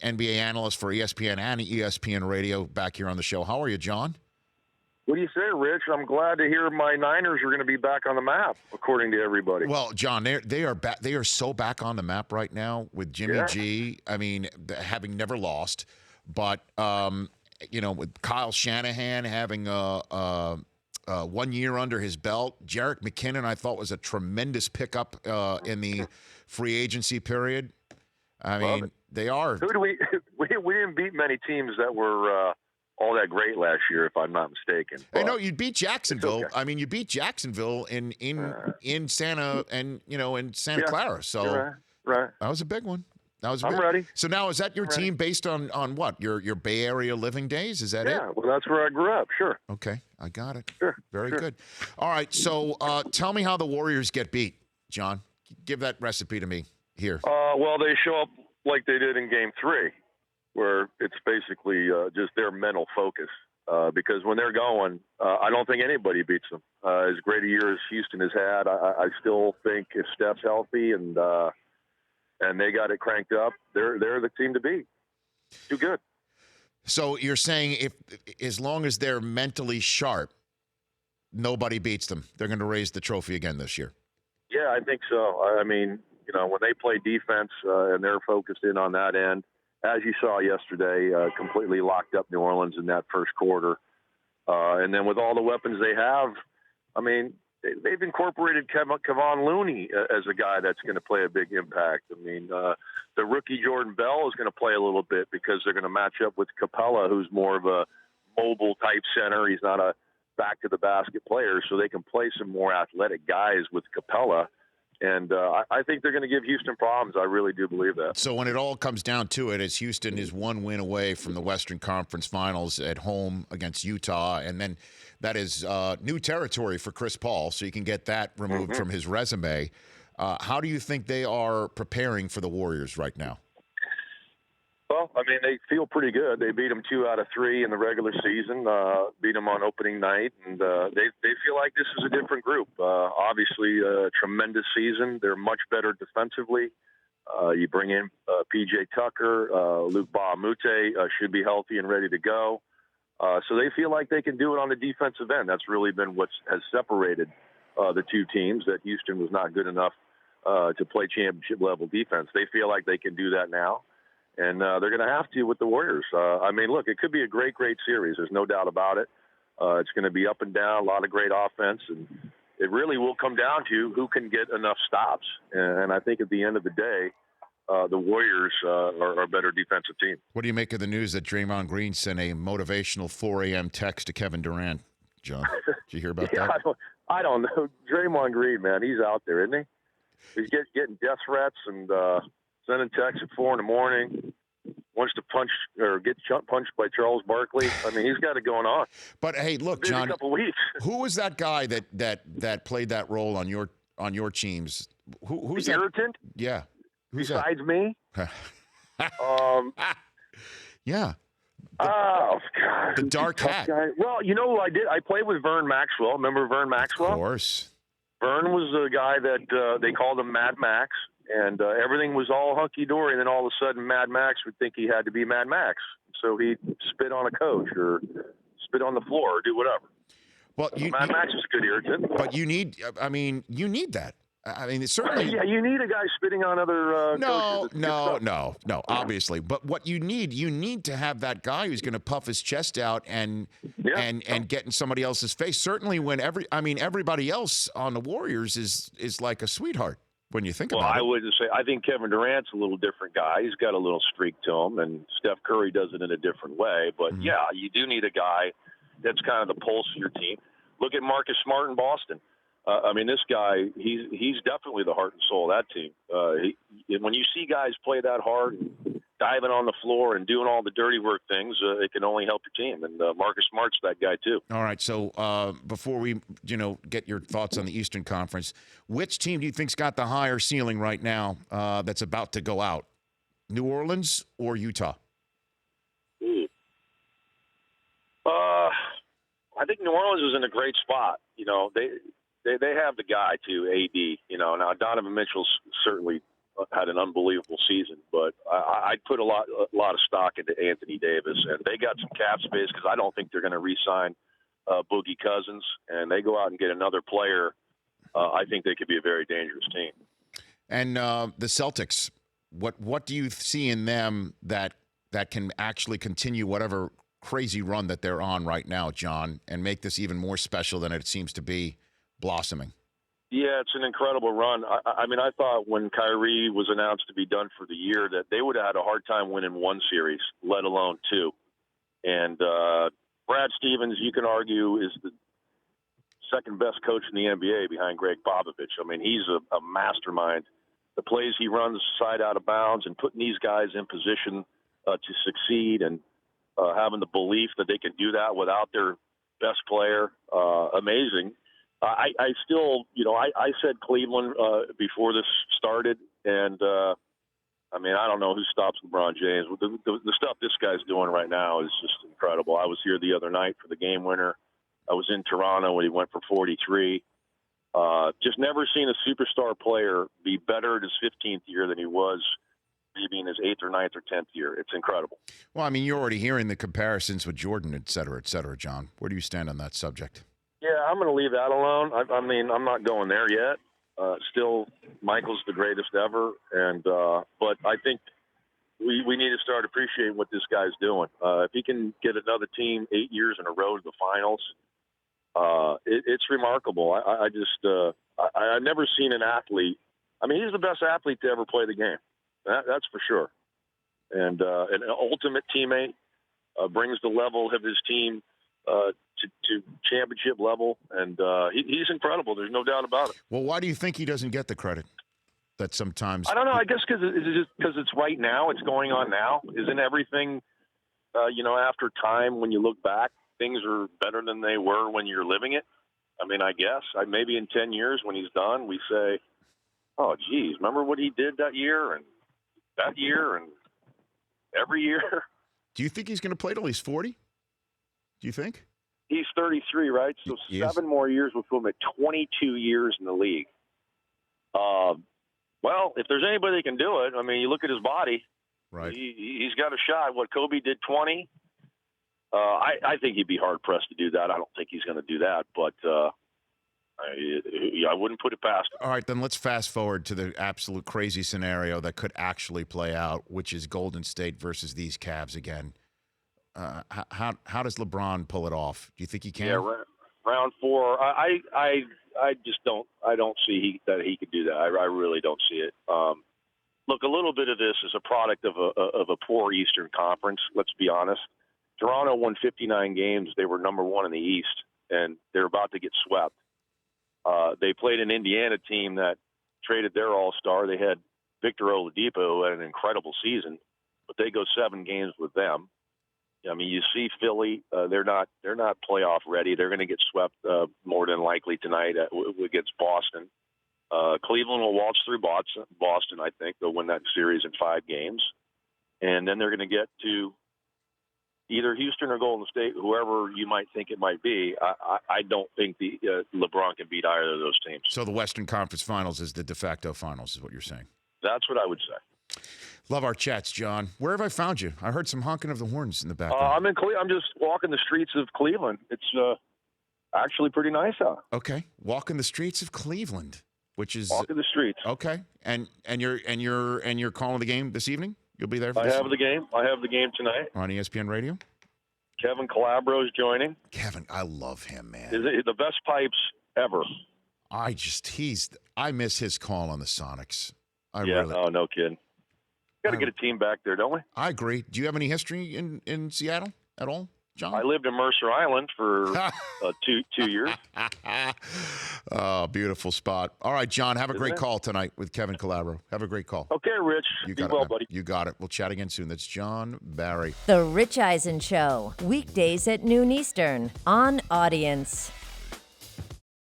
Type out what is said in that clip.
NBA analyst for ESPN and ESPN Radio, back here on the show. How are you, John? What do you say, Rich? I'm glad to hear my Niners are going to be back on the map, according to everybody. Well, John, they are back. They are so back on the map right now with Jimmy G. I mean, having never lost, but with Kyle Shanahan having 1 year under his belt, Jerick McKinnon, I thought was a tremendous pickup in the free agency period. I mean, they are. Who do we didn't beat many teams that were all that great last year, if I'm not mistaken. I know you beat Jacksonville. Okay. I mean, you beat Jacksonville in Santa and in Santa Clara. So right. That was a big one. I'm ready. So now, is that your team based on what your Bay Area living days? Is that it? Yeah, well, that's where I grew up. Sure. Okay, I got it. Sure. Very good. All right. So tell me how the Warriors get beat, John. Give that recipe to me here. Well, they show up like they did in Game 3. Where it's basically just their mental focus. Because when they're going, I don't think anybody beats them. As great a year as Houston has had, I still think if Steph's healthy and they got it cranked up, they're the team to beat. Too good. So you're saying as long as they're mentally sharp, nobody beats them. They're going to raise the trophy again this year. Yeah, I think so. I mean, when they play defense and they're focused in on that end, as you saw yesterday, completely locked up New Orleans in that first quarter. And then with all the weapons they have, I mean, they've incorporated Kevon Looney as a guy that's going to play a big impact. I mean, the rookie Jordan Bell is going to play a little bit because they're going to match up with Capella, who's more of a mobile-type center. He's not a back-to-the-basket player, so they can play some more athletic guys with Capella. And I think they're going to give Houston problems. I really do believe that. So when it all comes down to it, as Houston is one win away from the Western Conference Finals at home against Utah, and then that is new territory for Chris Paul, so you can get that removed from his resume. How do you think they are preparing for the Warriors right now? Well, I mean, they feel pretty good. They beat them 2 out of 3 in the regular season, beat them on opening night, and they feel like this is a different group. Obviously, a tremendous season. They're much better defensively. You bring in P.J. Tucker, Luke Bahamute should be healthy and ready to go. So they feel like they can do it on the defensive end. That's really been what has separated the two teams, that Houston was not good enough to play championship-level defense. They feel like they can do that now. And they're going to have to with the Warriors. I mean, look, it could be a great, great series. There's no doubt about it. It's going to be up and down, a lot of great offense. And it really will come down to who can get enough stops. And I think at the end of the day, the Warriors are a better defensive team. What do you make of the news that Draymond Green sent a motivational 4 a.m. text to Kevin Durant, John? Did you hear about that? I don't know. Draymond Green, man, he's out there, isn't he? He's getting death threats and sending texts at 4 a.m, wants to punch or get punched by Charles Barkley. I mean, he's got it going on. But hey, look, John, a couple weeks. Who was that guy that played that role on your teams? Who's the that? irritant? Yeah. Who's besides me? Yeah. Oh God. The dark hat. Guy. Well, you know who I did? I played with Vern Maxwell. Remember Vern Maxwell? Of course. Vern was the guy that they called him Mad Max. And everything was all hunky-dory, and then all of a sudden Mad Max would think he had to be Mad Max. So he'd spit on a coach or spit on the floor or do whatever. Well, Mad Max is a good irritant. But you need that. I mean, it's certainly. Yeah, you need a guy spitting on other coaches. No, obviously. But what you need to have that guy who's going to puff his chest out and get in somebody else's face. Certainly when everybody else on the Warriors is like a sweetheart. When you think about it. Well, I wouldn't say. I think Kevin Durant's a little different guy. He's got a little streak to him, and Steph Curry does it in a different way. But, yeah, you do need a guy that's kind of the pulse of your team. Look at Marcus Smart in Boston. I mean, this guy, he's definitely the heart and soul of that team. When you see guys play that hard, diving on the floor and doing all the dirty work things, it can only help your team. And Marcus Smart's that guy too. All right. So before we, get your thoughts on the Eastern Conference, which team do you think's got the higher ceiling right now that's about to go out? New Orleans or Utah? I think New Orleans is in a great spot. They have the guy too, AD. Now Donovan Mitchell's certainly had an unbelievable season. But I'd put a lot of stock into Anthony Davis, and they got some cap space because I don't think they're going to re-sign Boogie Cousins, and they go out and get another player. I think they could be a very dangerous team. And the Celtics, what do you see in them that can actually continue whatever crazy run that they're on right now, John, and make this even more special than it seems to be blossoming? Yeah, it's an incredible run. I mean, I thought when Kyrie was announced to be done for the year that they would have had a hard time winning one series, let alone two. And Brad Stevens, you can argue, is the second best coach in the NBA behind Greg Popovich. I mean, he's a mastermind. The plays he runs side out of bounds and putting these guys in position to succeed and having the belief that they can do that without their best player, amazing. I still, I said Cleveland before this started, and I mean, I don't know who stops LeBron James. The stuff this guy's doing right now is just incredible. I was here the other night for the game winner. I was in Toronto when he went for 43. Just never seen a superstar player be better at his 15th year than he was maybe in his 8th or 9th or 10th year. It's incredible. Well, I mean, you're already hearing the comparisons with Jordan, et cetera, John. Where do you stand on that subject? Yeah, I'm going to leave that alone. I mean, I'm not going there yet. Still, Michael's the greatest ever, and but I think we need to start appreciating what this guy's doing. If he can get another team 8 years in a row to the finals, it's remarkable. I've never seen an athlete. I mean, he's the best athlete to ever play the game. That's for sure. And an ultimate teammate, brings the level of his team to championship level, and he's incredible. There's no doubt about it. Well, why do you think he doesn't get the credit that sometimes? I don't know. I guess because it's right now. It's going on now. Isn't everything, after time, when you look back, things are better than they were when you're living it? I mean, I guess. Maybe in 10 years when he's done, we say, oh, geez, remember what he did that year and every year? Do you think he's going to play till he's 40? Do you think? He's 33, right? So 7 more years will put him at 22 years in the league. Well, if there's anybody that can do it, I mean, you look at his body. Right. He's got a shot. What Kobe did 20. I think he'd be hard pressed to do that. I don't think he's going to do that, but I wouldn't put it past him. All right, then let's fast forward to the absolute crazy scenario that could actually play out, which is Golden State versus these Cavs again. How does LeBron pull it off? Do you think he can? Yeah, round 4. I just don't. I don't see that he could do that. I really don't see it. Look, a little bit of this is a product of a poor Eastern Conference. Let's be honest. Toronto won 59 games. They were number 1 in the East, and they're about to get swept. They played an Indiana team that traded their all-star. They had Victor Oladipo, who had an incredible season, but they go 7 games with them. I mean, you see Philly; they're not playoff ready. They're going to get swept more than likely tonight against Boston. Cleveland will waltz through Boston. I think they'll win that series in 5 games, and then they're going to get to either Houston or Golden State, whoever you might think it might be. I don't think the LeBron can beat either of those teams. So the Western Conference Finals is the de facto finals, is what you're saying? That's what I would say. Love our chats, John. Where have I found you? I heard some honking of the horns in the background. I'm in Cleveland. I'm just walking the streets of Cleveland. It's actually pretty nice out. Okay, walking the streets of Cleveland, which is walking the streets. Okay, and you're calling the game this evening. You'll be there. I have the game. I have the game tonight on ESPN Radio. Kevin Calabro is joining. Kevin, I love him, man. Is it the best pipes ever? I miss his call on the Sonics. No kidding. Got to get a team back there, don't we? I agree. Do you have any history in Seattle at all, John? I lived in Mercer Island for 2 years. Oh, beautiful spot. All right, John, have a great call tonight with Kevin Calabro. Have a great call. Okay, Rich. You got it, buddy. You got it. We'll chat again soon. That's John Barry. The Rich Eisen Show, weekdays at noon Eastern on Audience.